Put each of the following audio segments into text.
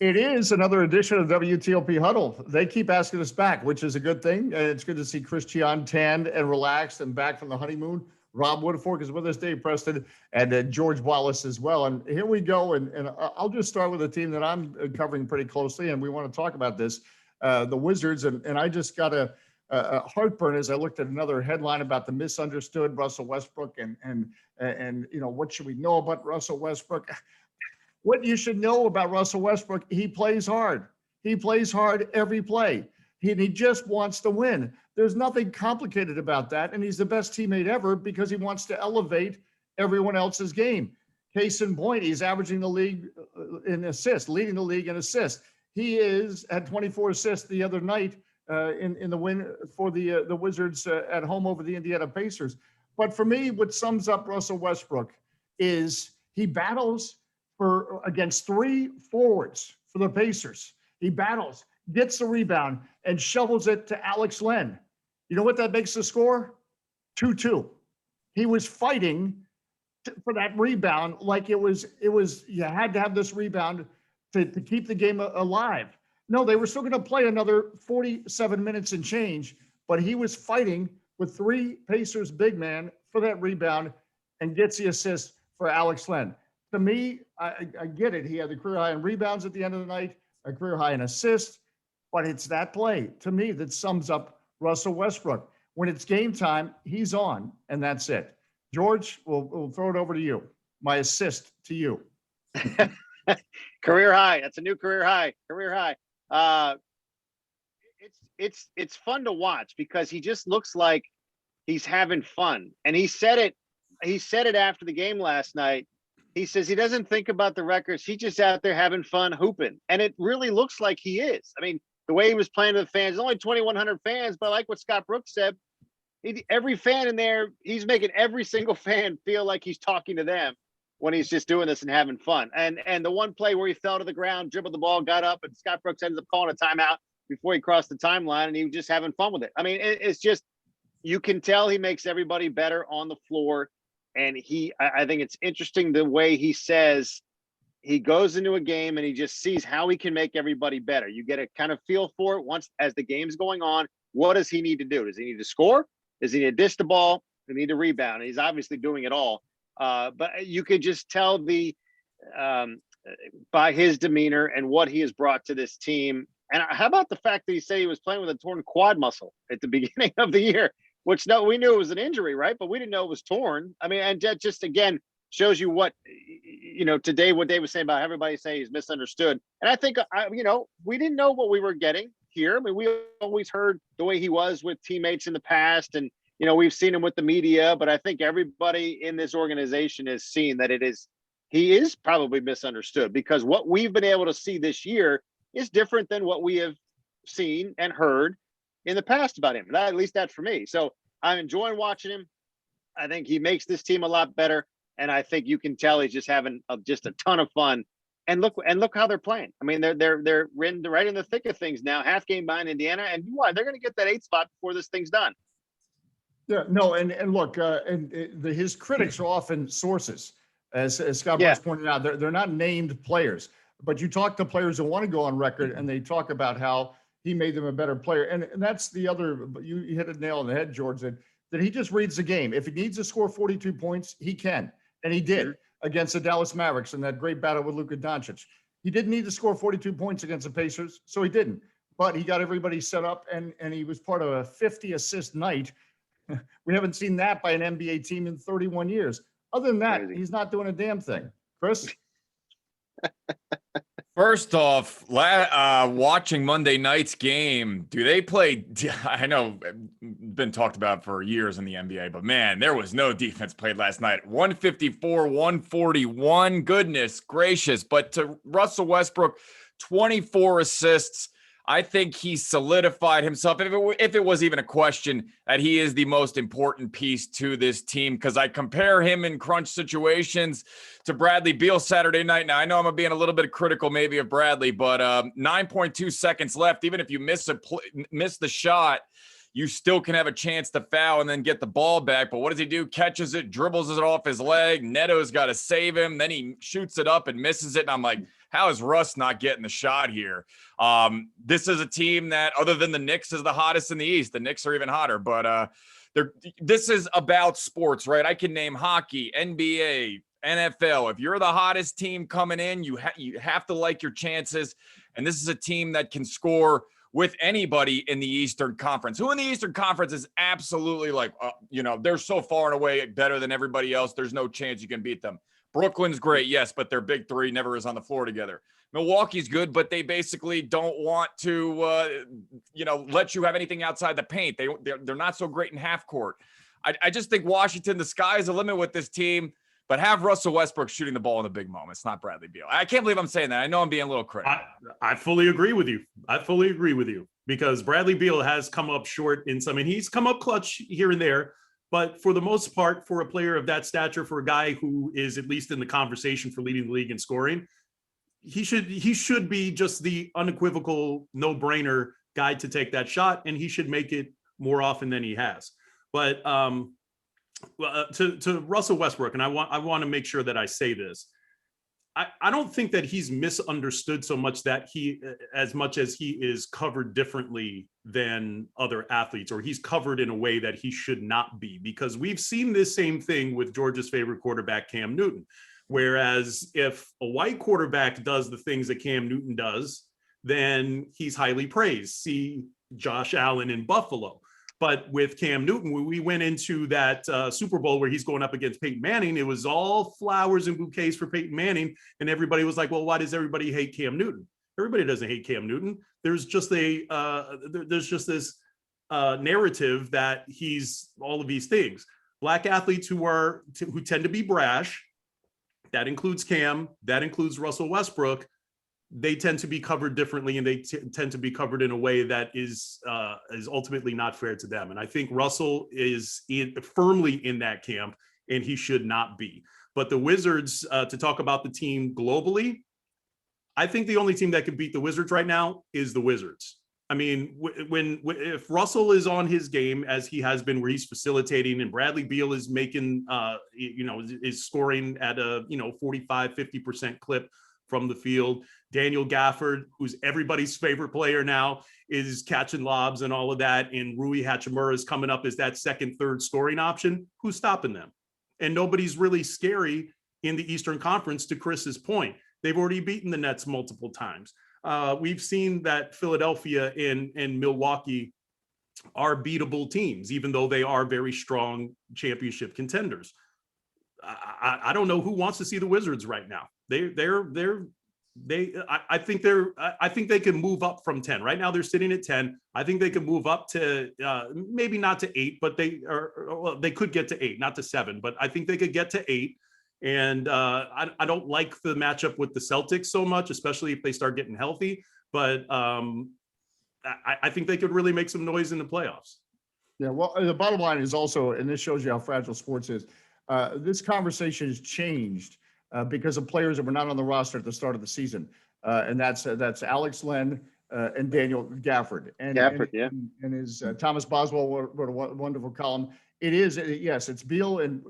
It is another edition of WTOP Huddle. They keep asking us back, which is a good thing. It's good to see Chris Cichon tanned and relaxed and back from the honeymoon. Rob Woodfork is with us, Dave Preston, and George Wallace as well. And here we go. And I'll just start with a team that I'm covering pretty closely, and we want to talk about this, the Wizards. And I just got a heartburn as I looked at another headline about the misunderstood Russell Westbrook and what should we know about Russell Westbrook? What you should know about Russell Westbrook, he plays hard. He plays hard every play. He just wants to win. There's nothing complicated about that, and he's the best teammate ever because he wants to elevate everyone else's game. Case in point, he's averaging the league in assists, leading the league in assists. He had 24 assists the other night in the win for the Wizards at home over the Indiana Pacers. But for me, what sums up Russell Westbrook is he battles against three forwards for the Pacers. He battles, gets the rebound, and shovels it to Alex Len. You know what that makes the score? 2-2. He was fighting for that rebound like it was you had to have this rebound to keep the game alive. No, they were still going to play another 47 minutes and change, but he was fighting with three Pacers big man for that rebound and gets the assist for Alex Len. To me, I get it. He had the career high in rebounds at the end of the night, a career high in assists, but it's that play, to me, that sums up Russell Westbrook. When it's game time, he's on, and that's it. George, we'll throw it over to you. My assist to you. Career high. That's a new career high. Career high. It's fun to watch because he just looks like he's having fun. And he said it after the game last night. He says he doesn't think about the records. He's just out there having fun hooping. And it really looks like he is. I mean, the way he was playing to the fans, only 2,100 fans, but like what Scott Brooks said, every fan in there, he's making every single fan feel like he's talking to them when he's just doing this and having fun. And the one play where he fell to the ground, dribbled the ball, got up, and Scott Brooks ends up calling a timeout before he crossed the timeline, and he was just having fun with it. I mean, it's just, you can tell he makes everybody better on the floor. And I think it's interesting the way he says he goes into a game and he just sees how he can make everybody better. You get a kind of feel for it once as the game's going on. What does he need to do? Does he need to score? Does he need to dish the ball? Does he need to rebound? And he's obviously doing it all. But you could just tell by his demeanor and what he has brought to this team. And how about the fact that he said he was playing with a torn quad muscle at the beginning of the year? Which we knew it was an injury, right? But we didn't know it was torn. I mean, and that just, again, shows you what, today, what Dave was saying about everybody saying he's misunderstood. And I think, we didn't know what we were getting here. I mean, we always heard the way he was with teammates in the past. And, we've seen him with the media. But I think everybody in this organization has seen that he is probably misunderstood because what we've been able to see this year is different than what we have seen and heard in the past about him. At least that's for me. So I'm enjoying watching him. I think he makes this team a lot better. And I think you can tell he's just having just a ton of fun. And look how they're playing. I mean, they're right in the thick of things now, half game behind Indiana. And they're going to get that 8th spot before this thing's done. Yeah, no. And look, his critics are often sources, as Scott Brooks pointed out. They're not named players, but you talk to players who want to go on record and they talk about how he made them a better player. And that's the other, you hit a nail on the head, George, that he just reads the game. If he needs to score 42 points, he can. And he did against the Dallas Mavericks in that great battle with Luka Doncic. He didn't need to score 42 points against the Pacers, so he didn't. But he got everybody set up, and he was part of a 50-assist night. We haven't seen that by an NBA team in 31 years. Other than that, he's not doing a damn thing. Chris? First off, watching Monday night's game, do they play? I know been talked about for years in the NBA, but man, there was no defense played last night. 154-141. Goodness gracious. But to Russell Westbrook, 24 assists. I think he solidified himself, if it was even a question, that he is the most important piece to this team, because I compare him in crunch situations to Bradley Beal Saturday night. Now, I know I'm being a little bit critical maybe of Bradley, but 9.2 seconds left. Even if you miss the shot, you still can have a chance to foul and then get the ball back. But what does he do? Catches it, dribbles it off his leg. Neto's got to save him. Then he shoots it up and misses it. And I'm like, how is Russ not getting the shot here? This is a team that, other than the Knicks, is the hottest in the East. The Knicks are even hotter, but this is about sports, right? I can name hockey, NBA, NFL. If you're the hottest team coming in, you have to like your chances. And this is a team that can score with anybody in the Eastern Conference. Who in the Eastern Conference is absolutely like, they're so far and away better than everybody else. There's no chance you can beat them. Brooklyn's great, yes, but their big three never is on the floor together. Milwaukee's good, but they basically don't want to, let you have anything outside the paint. They're not so great in half court. I just think Washington, the sky is the limit with this team, but have Russell Westbrook shooting the ball in the big moments, not Bradley Beal. I can't believe I'm saying that. I know I'm being a little critical. I fully agree with you. Because Bradley Beal has come up short in some, and he's come up clutch here and there. But for the most part, for a player of that stature, for a guy who is at least in the conversation for leading the league in scoring, he should be just the unequivocal no-brainer guy to take that shot, and he should make it more often than he has. But to Russell Westbrook, and I want to make sure that I say this, I don't think that he's misunderstood so much that as much as he is covered differently than other athletes, or he's covered in a way that he should not be, because we've seen this same thing with Georgia's favorite quarterback, Cam Newton. Whereas if a white quarterback does the things that Cam Newton does, then he's highly praised. See Josh Allen in Buffalo. But with Cam Newton, when we went into that Super Bowl where he's going up against Peyton Manning, it was all flowers and bouquets for Peyton Manning. And everybody was like, well, why does everybody hate Cam Newton? Everybody doesn't hate Cam Newton. There's just this narrative that he's all of these things. Black athletes who tend to be brash, that includes Cam, that includes Russell Westbrook, they tend to be covered differently, and they tend to be covered in a way that is ultimately not fair to them. And I think Russell is firmly in that camp, and he should not be. But the Wizards, to talk about the team globally, I think the only team that could beat the Wizards right now is the Wizards. I mean, if Russell is on his game as he has been, where he's facilitating, and Bradley Beal is making, is scoring at a 45-50% clip from the field. Daniel Gafford, who's everybody's favorite player now, is catching lobs and all of that. And Rui Hachimura is coming up as that second, third scoring option. Who's stopping them? And nobody's really scary in the Eastern Conference, to Chris's point. They've already beaten the Nets multiple times. We've seen that Philadelphia and Milwaukee are beatable teams, even though they are very strong championship contenders. I don't know who wants to see the Wizards right now. I think they can move up from 10. Right now they're sitting at 10. I think they can move up to maybe not to 8, but they could get to 8, not to 7, but I think they could get to 8. And I don't like the matchup with the Celtics so much, especially if they start getting healthy. But I think they could really make some noise in the playoffs. Yeah, well, the bottom line is also, and this shows you how fragile sports is, this conversation has changed because of players that were not on the roster at the start of the season. And that's Alex Len and Daniel Gafford. And his Thomas Boswell wrote a wonderful column. It is, yes, it's Beal, and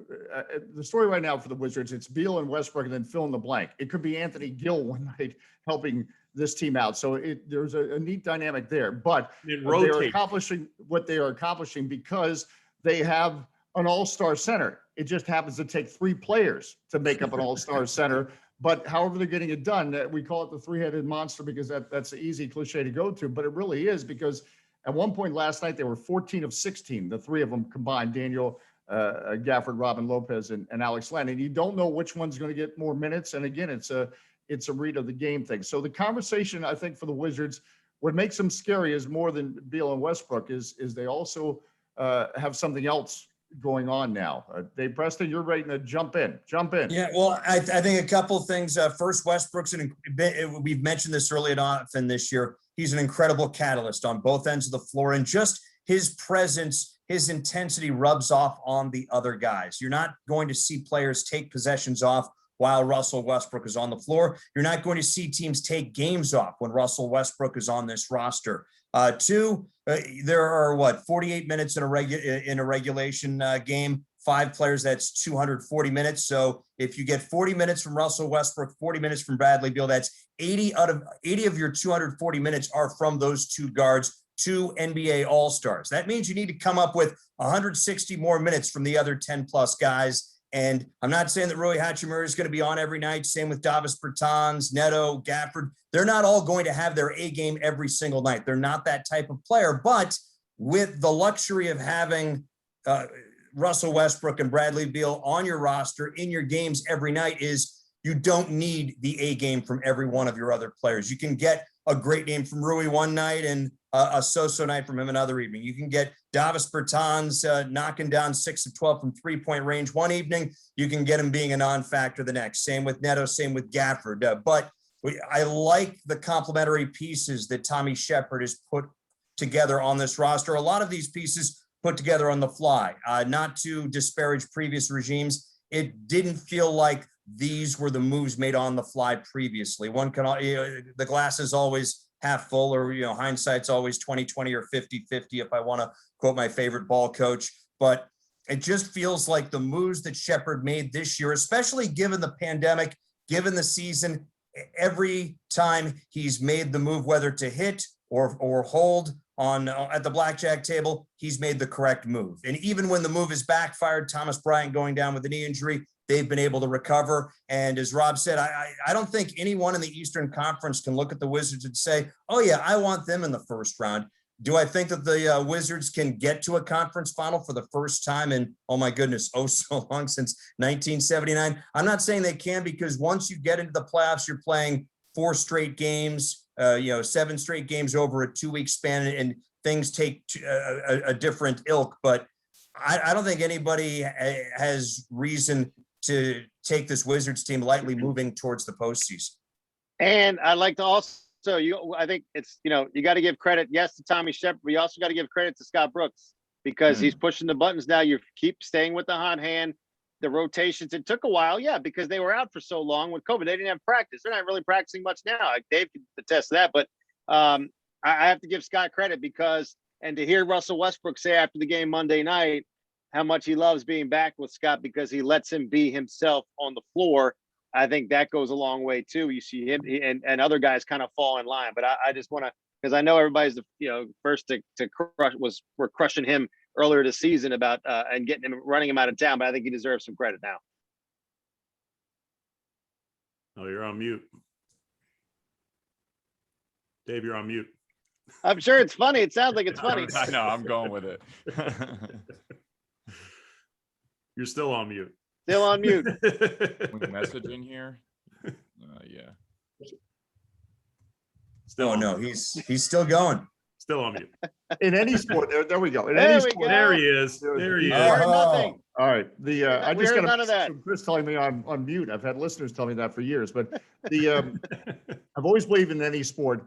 the story right now for the Wizards, it's Beal and Westbrook, and then fill in the blank. It could be Anthony Gill one night helping this team out. So there's a neat dynamic there. But they're accomplishing what they are accomplishing because they have an all-star center. It just happens to take 3 players to make up an all-star center. But however they're getting it done, we call it the three-headed monster because that's the easy cliche to go to. But it really is, because at one point last night, they were 14 of 16, the 3 of them combined, Daniel Gafford, Robin Lopez, and Alex Len. And you don't know which one's going to get more minutes. And again, it's a read of the game thing. So the conversation, I think, for the Wizards, what makes them scary is more than Beal and Westbrook is they also have something else going on now. Dave Preston, you're ready to jump in. Yeah, well, I think a couple of things. First, Westbrook's we've mentioned this early on in this year. He's an incredible catalyst on both ends of the floor, and just his presence, his intensity rubs off on the other guys. You're not going to see players take possessions off while Russell Westbrook is on the floor. You're not going to see teams take games off when Russell Westbrook is on this roster. Two, there are 48 minutes in a regulation game. 5 players, that's 240 minutes. So if you get 40 minutes from Russell Westbrook, 40 minutes from Bradley Beal, that's 80 of your 240 minutes are from those 2 guards, 2 NBA All-Stars. That means you need to come up with 160 more minutes from the other 10 plus guys. And I'm not saying that Rui Hachimura is going to be on every night. Same with Davis Bertans, Neto, Gafford. They're not all going to have their A game every single night. They're not that type of player. But with the luxury of having Russell Westbrook and Bradley Beal on your roster in your games every night, is you don't need the A game from every one of your other players. You can get a great game from Rui one night and a so-so night from him another evening. You can get Davis Bertans knocking down 6 of 12 from three-point range one evening. You can get him being a non-factor the next. Same with Neto, same with Gafford. But I like the complementary pieces that Tommy Sheppard has put together on this roster. A lot of these pieces put together on the fly. Not to disparage previous regimes, it didn't feel like these were the moves made on the fly previously. One can, the glass is always half full, or hindsight's always 20/20 or 50/50, if I want to quote my favorite ball coach. But it just feels like the moves that Sheppard made this year, especially given the pandemic, given the season, every time he's made the move, whether to hit or hold on at the blackjack table, he's made the correct move. And even when the move is backfired, Thomas Bryant going down with a knee injury, they've been able to recover. And as Rob said, I don't think anyone in the Eastern Conference can look at the Wizards and say, oh yeah, I want them in the first round. Do I think that the Wizards can get to a conference final for the first time in, oh my goodness, oh so long, since 1979? I'm not saying they can, because once you get into the playoffs, you're playing 4 straight games, 7 straight games over a 2-week span, and things take a different ilk. But I don't think anybody has reason to take this Wizards team lightly moving towards the postseason. And I'd like to also, I think it's, you got to give credit, yes, to Tommy Sheppard, but you also got to give credit to Scott Brooks, because he's pushing the buttons now. You keep staying with the hot hand, the rotations. It took a while, yeah, because they were out for so long with COVID. They didn't have practice. They're not really practicing much now. Like Dave can attest to that. But I have to give Scott credit, and to hear Russell Westbrook say after the game Monday night how much he loves being back with Scott because he lets him be himself on the floor, I think that goes a long way too. You see him and other guys kind of fall in line. But I just want to, because I know everybody's first to crush we're crushing him earlier this season about and getting him, running him out of town. But I think he deserves some credit now. Oh, you're on mute. Dave, you're on mute. I'm sure it's funny. It sounds like it's funny. I know. I'm going with it. You're still on mute. Still on mute. Message in here. Yeah. Still Oh no, he's still going. Still on mute. In any sport, there we go. In There any we sport, go. There he is. There he We is. heard nothing. All right. I We just heard got none of that. Chris telling me on mute. I've had listeners tell me that for years, but I've always believed in any sport,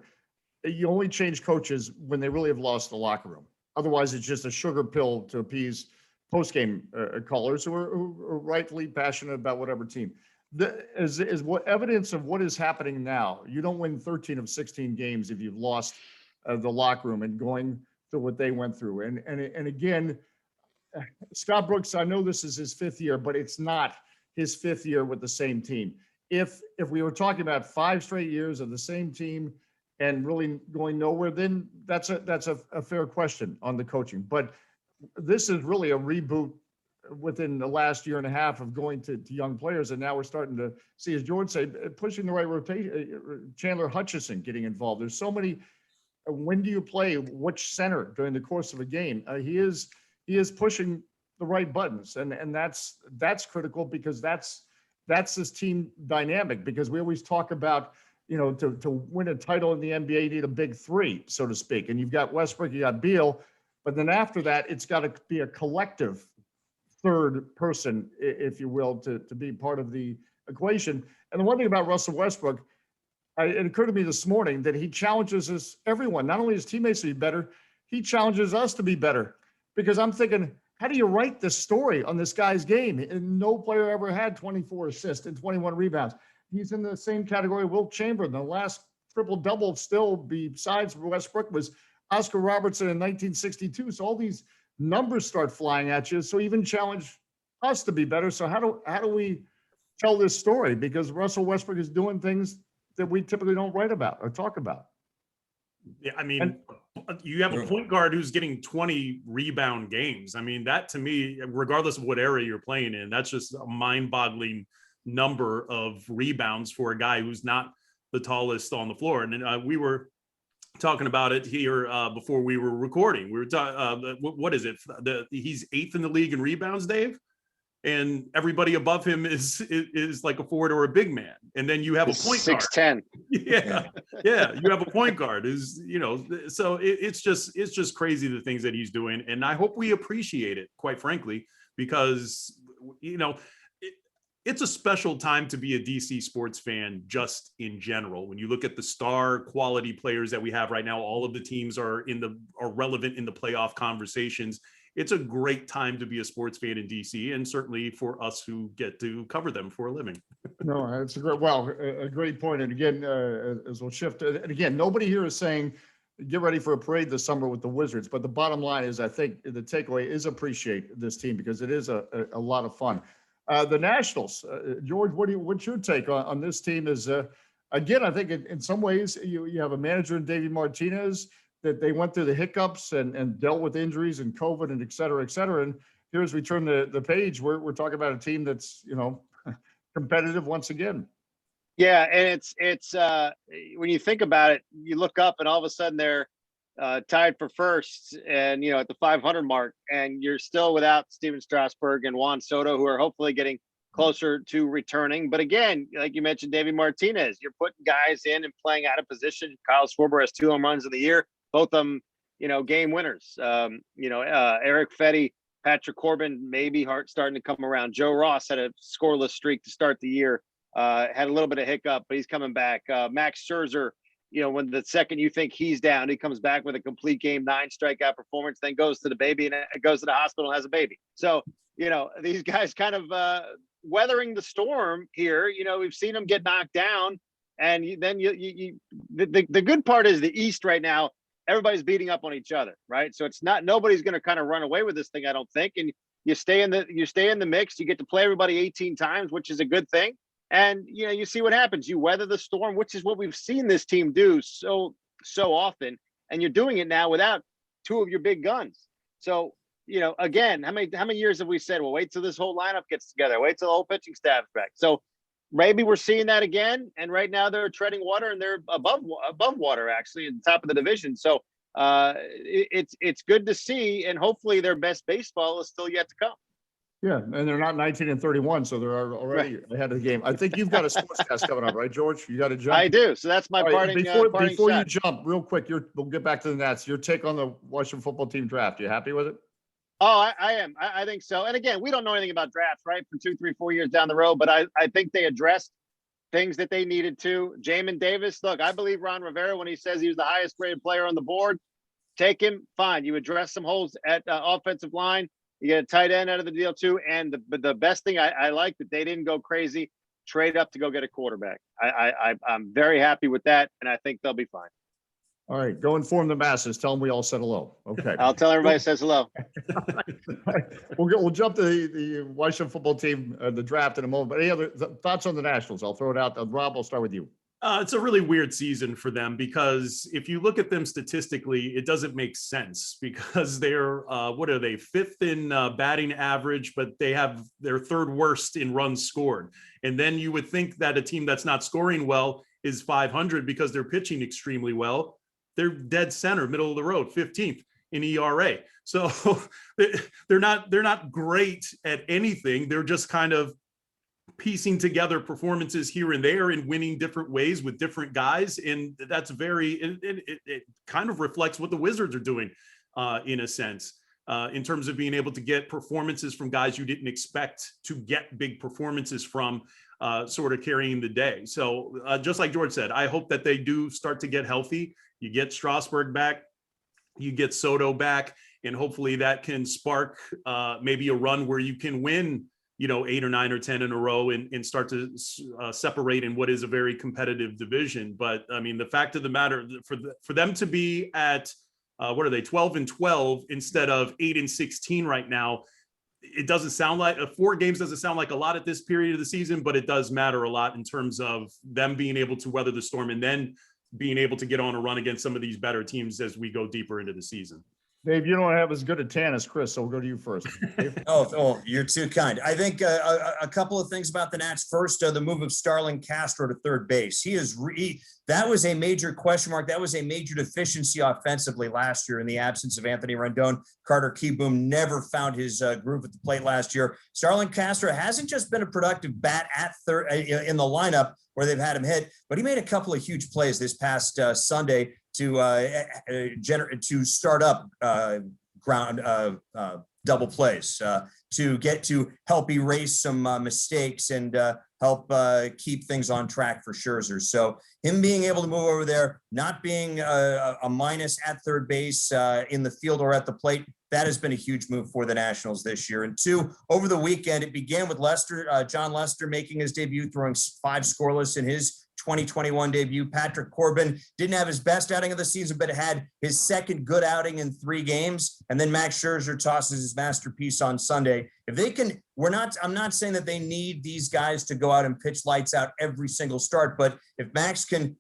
you only change coaches when they really have lost the locker room. Otherwise, it's just a sugar pill to appease post-game callers who are rightfully passionate about whatever team. Is what evidence of what is happening now. You don't win 13 of 16 games if you've lost the locker room and going through what they went through. And again, Scott Brooks, I know this is his 5th year, but it's not his 5th year with the same team. If we were talking about 5 straight years of the same team and really going nowhere, then that's a fair question on the coaching. But this is really a reboot within the last year and a half of going to young players. And now we're starting to see, as George said, pushing the right rotation, Chandler Hutchison getting involved. There's so many, when do you play which center during the course of a game? He is pushing the right buttons. And that's critical, because that's this team dynamic, because we always talk about, to win a title in the NBA, you need a big 3, so to speak. And you've got Westbrook, you got Beal, but then after that, it's got to be a collective third person, if you will, to be part of the equation. And the one thing about Russell Westbrook, it occurred to me this morning that he challenges everyone, not only his teammates to be better, he challenges us to be better. Because I'm thinking, how do you write this story on this guy's game? And no player ever had 24 assists and 21 rebounds. He's in the same category Wilt Chamberlain. The last triple-double still, besides Westbrook, was Oscar Robertson in 1962. So all these numbers start flying at you. So even challenge us to be better. So how do we tell this story? Because Russell Westbrook is doing things that we typically don't write about or talk about. Yeah, I mean, you have a point guard who's getting 20 rebound games. I mean, that to me, regardless of what area you're playing in, that's just a mind-boggling number of rebounds for a guy who's not the tallest on the floor. And we were talking about it here before we were recording. We were talking, what is it? He's 8th in the league in rebounds, Dave. And everybody above him is like a forward or a big man, and then you have a point guard. 6'10". Yeah, you have a point guard who's, so it's just crazy the things that he's doing, and I hope we appreciate it, quite frankly, because it's a special time to be a DC sports fan just in general. When you look at the star quality players that we have right now, all of the teams are relevant in the playoff conversations. It's a great time to be a sports fan in DC, and certainly for us who get to cover them for a living. No, it's a great point. And again, as we'll shift, and again, nobody here is saying get ready for a parade this summer with the Wizards. But the bottom line is, I think the takeaway is appreciate this team because it is a lot of fun. The Nationals, George, what's your take on this team? Is again, I think in some ways you have a manager in Davey Martinez that they went through the hiccups and dealt with injuries and COVID and et cetera, et cetera. And here, as we turn the page, we're talking about a team that's, competitive once again. Yeah. And it's when you think about it, you look up and all of a sudden they're tied for first and, at the 500 mark, and you're still without Steven Strasburg and Juan Soto, who are hopefully getting closer to returning. But again, like you mentioned, Davey Martinez, you're putting guys in and playing out of position. Kyle Schwarber has 2 home runs of the year. Both of them, game winners. Eric Fetty, Patrick Corbin, maybe starting to come around. Joe Ross had a scoreless streak to start the year. Had a little bit of hiccup, but he's coming back. Max Scherzer, when the second you think he's down, he comes back with a complete game, 9 strikeout performance, then goes to the baby and goes to the hospital and has a baby. So, these guys kind of weathering the storm here. We've seen them get knocked down. And then the good part is the East right now, everybody's beating up on each other, right? So it's nobody's going to kind of run away with this thing, I don't think. And you stay in the mix. You get to play everybody 18 times, which is a good thing. And you see what happens. You weather the storm, which is what we've seen this team do so often. And you're doing it now without 2 of your big guns. So again, how many years have we said, well, wait till this whole lineup gets together, wait till the whole pitching staff's back. So maybe we're seeing that again. And right now they're treading water, and they're above water, actually, at the top of the division. So it's good to see. And hopefully their best baseball is still yet to come. Yeah. And they're not 19-31. So they're already ahead of the game. I think you've got a sports cast coming up, right, George? You got to jump. I do. So that's my parting. Before you jump real quick, we'll get back to the Nats. Your take on the Washington football team draft. You happy with it? Oh, I am. I think so. And again, we don't know anything about drafts, right? For 2, 3, 4 years down the road, but I think they addressed things that they needed to. Jamin Davis, look, I believe Ron Rivera when he says he was the highest graded player on the board. Take him, fine. You address some holes at offensive line. You get a tight end out of the deal too. And the best thing I like that they didn't go crazy, trade up to go get a quarterback. I'm very happy with that, and I think they'll be fine. All right, go inform the masses. Tell them we all said hello. Okay. I'll tell everybody says hello. We'll jump to the Washington football team, the draft in a moment. But any other thoughts on the Nationals? I'll throw it out. Rob, I'll start with you. It's a really weird season for them because if you look at them statistically, it doesn't make sense because they're, what are they, 5th in batting average, but they're 3rd worst in runs scored. And then you would think that a team that's not scoring well is 500 because they're pitching extremely well. They're dead center, middle of the road, 15th in ERA. So they're not great at anything. They're just kind of piecing together performances here and there and winning different ways with different guys. And that's it kind of reflects what the Wizards are doing in a sense, in terms of being able to get performances from guys you didn't expect to get big performances from, sort of carrying the day. So just like George said, I hope that they do start to get healthy. You get Strasburg back, you get Soto back, and hopefully that can spark maybe a run where you can win, 8 or 9 or 10 in a row and start to separate in what is a very competitive division. But I mean, the fact of the matter, for them to be at what are they, 12-12 instead of 8-16 right now, it doesn't sound like 4 games doesn't sound like a lot at this period of the season, but it does matter a lot in terms of them being able to weather the storm and then being able to get on a run against some of these better teams as we go deeper into the season. Dave, you don't have as good a tan as Chris, so we'll go to you first. Oh, you're too kind. I think a couple of things about the Nats. First, the move of Starlin Castro to third base. That was a major question mark. That was a major deficiency offensively last year in the absence of Anthony Rendon. Carter Kieboom never found his groove at the plate last year. Starlin Castro hasn't just been a productive bat at third in the lineup where they've had him hit, but he made a couple of huge plays this past Sunday to start up ground double plays to help erase some mistakes and help keep things on track for Scherzer. So him being able to move over there, not being a minus at third base in the field or at the plate, that has been a huge move for the Nationals this year. And 2, over the weekend, it began with John Lester making his debut, throwing 5 scoreless in his 2021 debut. Patrick Corbin didn't have his best outing of the season, but had his second good outing in 3 games. And then Max Scherzer tosses his masterpiece on Sunday. If they can, I'm not saying that they need these guys to go out and pitch lights out every single start, but if Max can,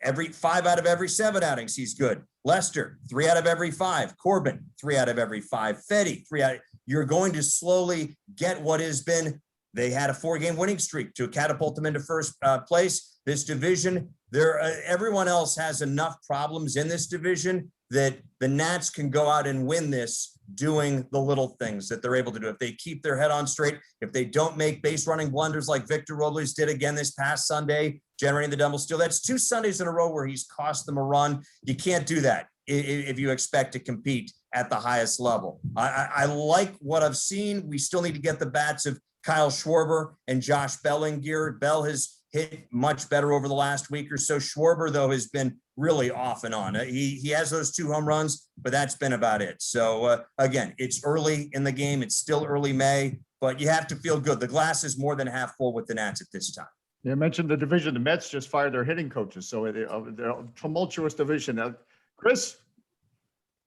every 5 out of every 7 outings, he's good. Lester, 3 out of every 5. Corbin, 3 out of every 5. Fedde, 3 out. You're going to slowly get what has been. They had a 4-game winning streak to catapult them into first place. This division, everyone else has enough problems in this division that the Nats can go out and win this doing the little things that they're able to do. If they keep their head on straight, if they don't make base running blunders like Victor Robles did again this past Sunday, generating the double steal. That's 2 Sundays in a row where he's cost them a run. You can't do that if you expect to compete at the highest level. I like what I've seen. We still need to get the bats of Kyle Schwarber and Josh Bell in gear. Bell has hit much better over the last week or so. Schwarber, though, has been really off and on. He has those 2 home runs, but that's been about it. So, again, it's early in the game. It's still early May, but you have to feel good. The glass is more than half full with the Nats at this time. You mentioned the division. The Mets just fired their hitting coaches, so they're a tumultuous division. Chris?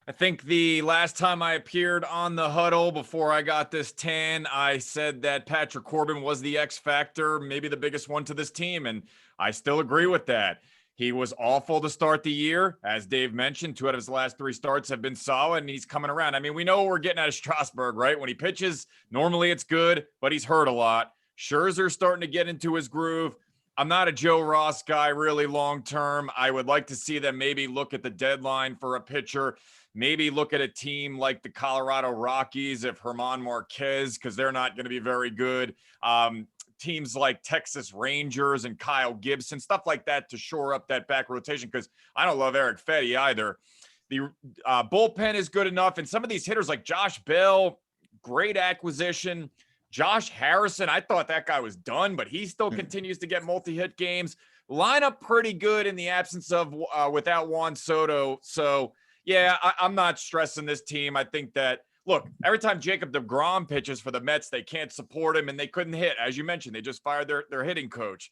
I think the last time I appeared on the huddle before I got this tan, I said that Patrick Corbin was the X factor, maybe the biggest one to this team, and I still agree with that. He was awful to start the year. As Dave mentioned, 2 out of his last 3 starts have been solid, and he's coming around. I mean, we know what we're getting out of Strasburg, right? When he pitches, normally it's good, but he's hurt a lot. Scherzer's starting to get into his groove. I'm not a Joe Ross guy really long-term. I would like to see them maybe look at the deadline for a pitcher. Maybe look at a team like the Colorado Rockies if Herman Marquez, because they're not going to be very good. Teams like Texas Rangers and Kyle Gibson, stuff like that to shore up that back rotation, because I don't love Eric Fedde either. The bullpen is good enough. And some of these hitters like Josh Bell, great acquisition. Josh Harrison, I thought that guy was done, but he still continues to get multi-hit games. Lineup pretty good in the absence of without Juan Soto. So, yeah, I'm not stressing this team. I think that, look, every time Jacob deGrom pitches for the Mets, they can't support him, and they couldn't hit. As you mentioned, they just fired their hitting coach.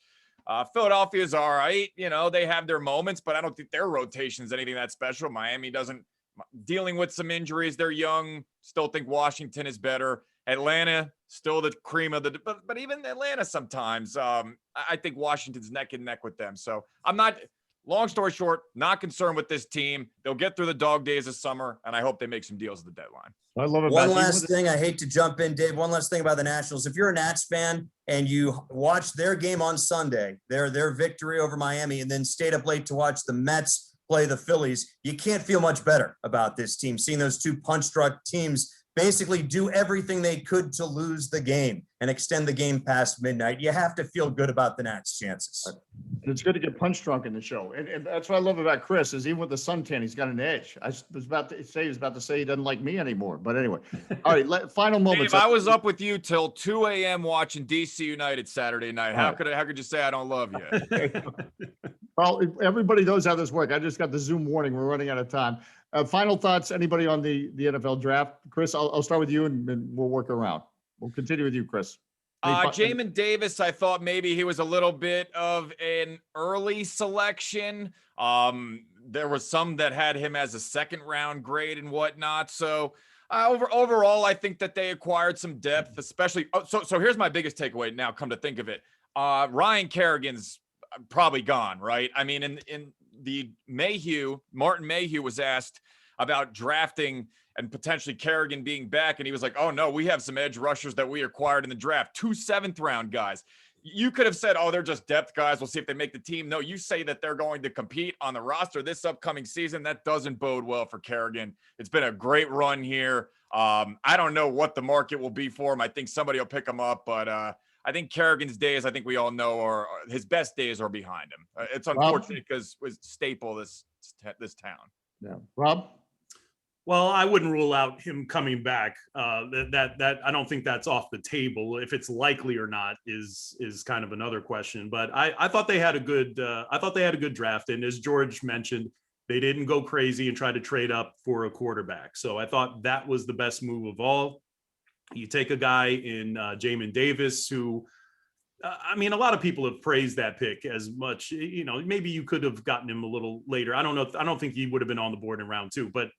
Philadelphia's all right. You know, they have their moments, but I don't think their rotation is anything that special. Miami doesn't, dealing with some injuries. They're young. Still think Washington is better. Atlanta, still the cream of the, but even Atlanta sometimes, I think Washington's neck and neck with them. So I'm not, long story short, not concerned with this team. They'll get through the dog days of summer, and I hope they make some deals at the deadline. I love it. One last thing, I hate to jump in, Dave. One last thing about the Nationals. If you're a Nats fan and you watch their game on Sunday, their victory over Miami, and then stayed up late to watch the Mets play the Phillies, you can't feel much better about this team. Seeing those 2 punch-drunk teams basically do everything they could to lose the game and extend the game past midnight, you have to feel good about the Nats' chances. It's good to get punch drunk in the show. And that's what I love about Chris, is even with the suntan, he's got an edge. I was about to say he doesn't like me anymore. But anyway, all right, final moments. Dave, I was up with you till 2 a.m. watching DC United Saturday night. How could you say I don't love you? Well, everybody knows how this works. I just got the Zoom warning. We're running out of time. Final thoughts, anybody on the NFL draft? Chris, I'll start with you, and we'll work around. We'll continue with you, Chris. Jamin Davis, I thought maybe he was a little bit of an early selection. There was some that had him as a second round grade and whatnot. So Overall, I think that they acquired some depth, especially. So here's my biggest takeaway. Now, come to think of it, Ryan Kerrigan's probably gone, right? I mean, in the Martin Mayhew was asked about drafting and potentially Kerrigan being back, and he was like, "Oh no, we have some edge rushers that we acquired in the draft, 2 7th-round guys." You could have said, "Oh, they're just depth guys. We'll see if they make the team." No, you say that they're going to compete on the roster this upcoming season. That doesn't bode well for Kerrigan. It's been a great run here. I don't know what the market will be for him. I think somebody will pick him up, but I think Kerrigan's days, I think we all know, are his best days are behind him. It's unfortunate because it was staple this town. Yeah, Rob. Well, I wouldn't rule out him coming back. That I don't think that's off the table. If it's likely or not is kind of another question. But I thought they had a good draft, and as George mentioned, they didn't go crazy and try to trade up for a quarterback. So I thought that was the best move of all. You take a guy in Jamin Davis, who, I mean, a lot of people have praised that pick as much. You know, maybe you could have gotten him a little later. I don't know. I don't think he would have been on the board in round 2, but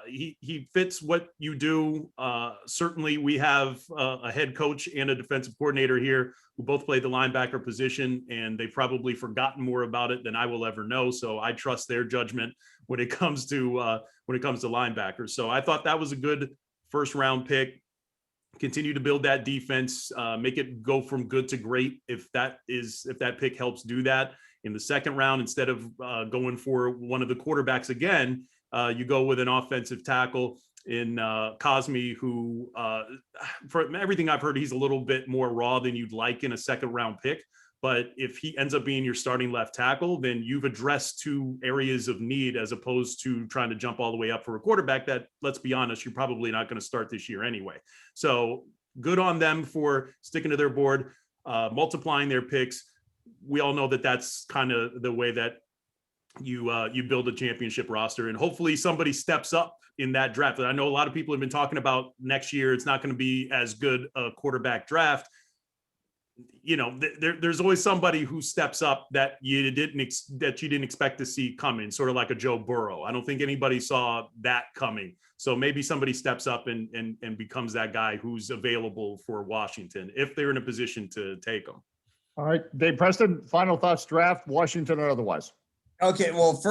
he fits what you do. Certainly, we have a head coach and a defensive coordinator here who both play the linebacker position, and they've probably forgotten more about it than I will ever know. So I trust their judgment when it comes to linebackers. So I thought that was a good first round pick. Continue to build that defense, make it go from good to great. If that pick helps do that in the second round, instead of going for one of the quarterbacks again, you go with an offensive tackle in Cosme, who, for everything I've heard, he's a little bit more raw than you'd like in a second round pick. But if he ends up being your starting left tackle, then you've addressed 2 areas of need as opposed to trying to jump all the way up for a quarterback that, let's be honest, you're probably not going to start this year anyway. So good on them for sticking to their board, multiplying their picks. We all know that that's kind of the way that you build a championship roster, and hopefully somebody steps up in that draft. And I know a lot of people have been talking about next year, it's not going to be as good a quarterback draft. You know, there's always somebody who steps up that you didn't expect to see coming, sort of like a Joe Burrow. I don't think anybody saw that coming. So maybe somebody steps up and becomes that guy who's available for Washington if they're in a position to take them. All right, Dave Preston, final thoughts, draft, Washington or otherwise. Okay, well,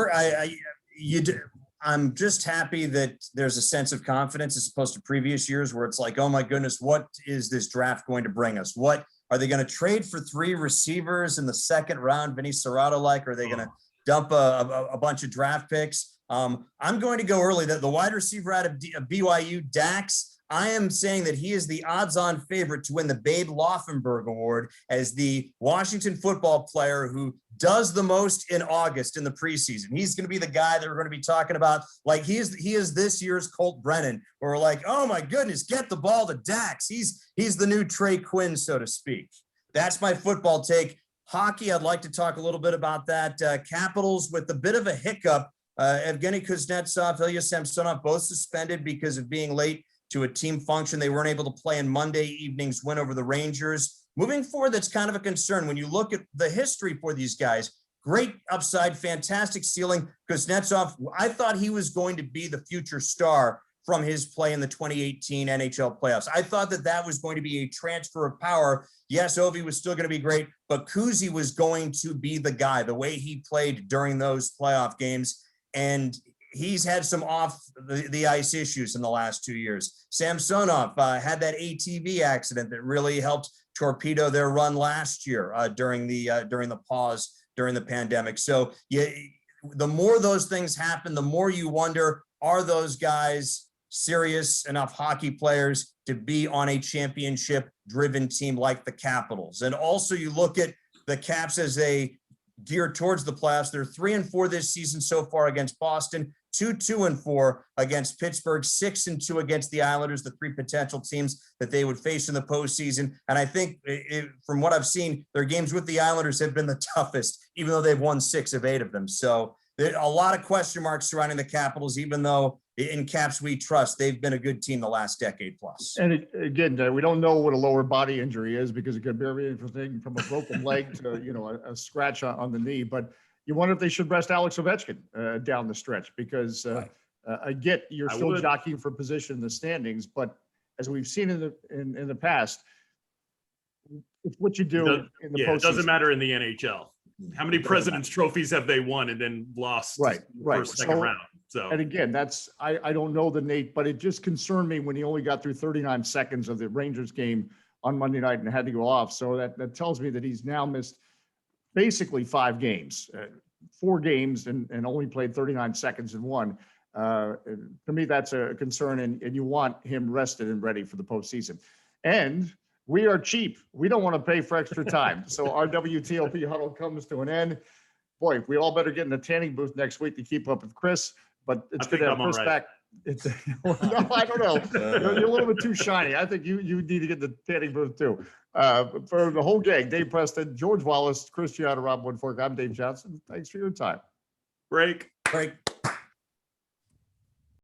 I'm just happy that there's a sense of confidence as opposed to previous years where it's like, oh my goodness, what is this draft going to bring us? What are they going to trade for 3 receivers in the second round, Vinny Serrato like? Are they going to dump a bunch of draft picks? I'm going to go early. The wide receiver out of BYU, Dax, I am saying that he is the odds-on favorite to win the Babe Laufenberg Award as the Washington football player who does the most in August in the preseason. He's going to be the guy that we're going to be talking about. Like he is this year's Colt Brennan, where we're like, oh my goodness, get the ball to Dax. He's the new Trey Quinn, so to speak. That's my football take. Hockey, I'd like to talk a little bit about that. Capitals with a bit of a hiccup. Evgeny Kuznetsov, Ilya Samsonov, both suspended because of being late to a team function. They weren't able to play in Monday evening's win over the Rangers. Moving forward, that's kind of a concern. When you look at the history for these guys, great upside, fantastic ceiling. Kuznetsov, I thought he was going to be the future star from his play in the 2018 NHL playoffs. I thought that was going to be a transfer of power. Yes, Ovi was still going to be great, but Kuzi was going to be the guy, the way he played during those playoff games. And he's had some off the ice issues in the last 2 years. Samsonov had that ATV accident that really helped torpedo their run last year during the pause during the pandemic. So the more those things happen, the more you wonder, are those guys serious enough hockey players to be on a championship driven team like the Capitals? And also you look at the Caps as a geared towards the playoffs. They're 3-4 this season so far against Boston, 2-2-4 against Pittsburgh, 6-2 against the Islanders, the 3 potential teams that they would face in the postseason. And I think from what I've seen, their games with the Islanders have been the toughest, even though they've won 6 of 8 of them. So a lot of question marks surrounding the Capitals, even though in Caps we trust they've been a good team the last decade plus. And again, we don't know what a lower body injury is because it could be everything from a broken leg to a scratch on the knee. But you wonder if they should rest Alex Ovechkin down the stretch because I get you're I still would. jockeying for position in the standings, but as we've seen in the past, it's what you do in the Yeah, postseason. it doesn't matter in the NHL. How many President's trophies have they won and then lost Right. first, second round? So And again, I don't know the Nate, but it just concerned me when he only got through 39 seconds of the Rangers game on Monday night and had to go off. So that tells me that he's now missed basically 5 games, 4 games, and only played 39 seconds in one. To me, that's a concern, and you want him rested and ready for the postseason. And we are cheap. We don't want to pay for extra time. So our WTOP huddle comes to an end. Boy, we all better get in the tanning booth next week to keep up with Chris, but it's good to have Chris back. No, I don't know. You're a little bit too shiny. I think you need to get in the tanning booth too. For the whole gang, Dave Preston, George Wallace, Chris Cichon, Rob Woodfork, I'm Dave Johnson. Thanks for your time. break. Great.